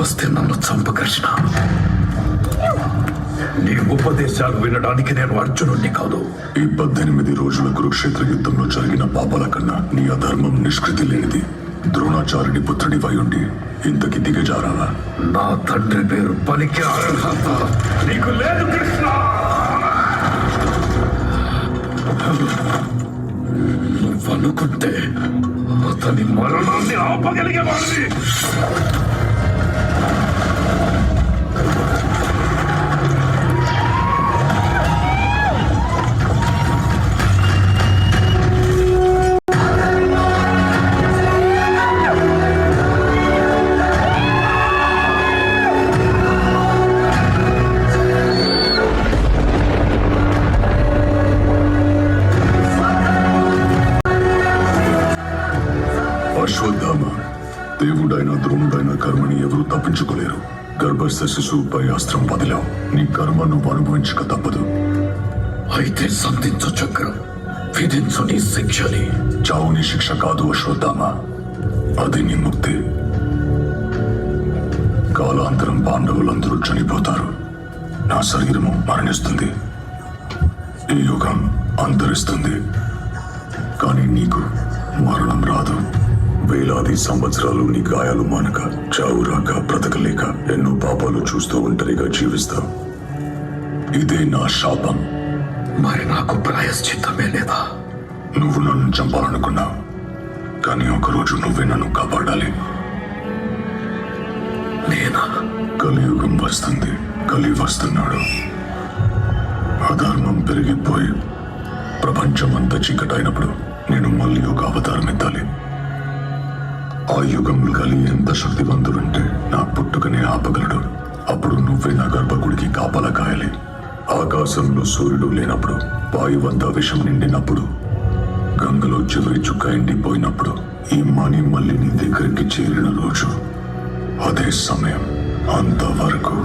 దగ్గరకొస్తే నన్ను చంపకృష్ణ. నీ ఉపదేశాలు వినడానికి నేను అర్జునుడిని కాదు. ఈ 18 రోజుల కురుక్షేత్ర యుద్ధంలో జరిగిన పాపాల కన్నా నీ అధర్మం నిష్కృతి లేనిది. ద్రోణాచార్యుడి పుత్రుడివై ఉండి ఇంతకి దిగజారావా? నా తండ్రి పేరు పలికే అర్హత నీకు లేదు కృష్ణ. నువ్వనుకుంటే అతని మరణాన్ని ఆపగలిగేవాడిని. అశ్వత్థామ, దేవుడైనా ద్రోణుడైనా కర్మని ఎవరూ తప్పించుకోలేరు. గర్భస్థ శిశువుపై అస్త్రం వదిలావు. నీ కర్మ నువ్వు అనుభవించక తప్పదు. అయితే సంధించు చక్రం, విధించు నీ శిక్షని. చావు నీ శిక్ష కాదు అశ్వత్థామ, అది నీ ముక్తి. కాలాంతరం పాండవులందరూ చనిపోతారు. నా శరీరము మరణిస్తుంది. ఈ యుగం అంతరిస్తుంది. కానీ నీకు మరణం రాదు. వేలాది సంవత్సరాలు నీ గాయాలు మానక, చావు రాక, బ్రతకలేక ఎన్నో పాపాలు చూస్తూ ఒంటరిగా జీవిస్తావు. ఇదే నా శాపం. మరి నాకు ప్రాయశ్చిత్తమే లేదా? నువ్వు నన్ను చంపాలనుకున్నావు, కానీ ఒకరోజు నువ్వే నన్ను కాపాడాలి. నేనా? కలియుగం వస్తుంది, కలి వస్తున్నాడు. అధర్మం పెరిగిపోయి ప్రపంచమంతా చీకటైనప్పుడు నేను మళ్ళీ ఒక అవతారం ఎత్తాలి. ఆ యుగంలో కలి ఎంత శక్తివంతుడంటే నా పుట్టుకనే ఆపగలడు. అప్పుడు నువ్వే నా గర్భగుడికి కాపలా కాయాలి. ఆకాశంలో సూర్యుడు లేనప్పుడు, వాయువంతా విషం నిండినప్పుడు, గంగలో చివరి చుక్క ఎండిపోయినప్పుడు, ఈ మణి మళ్ళీ నీ దగ్గరికి చేరిన రోజు అదే సమయం. అంతవరకు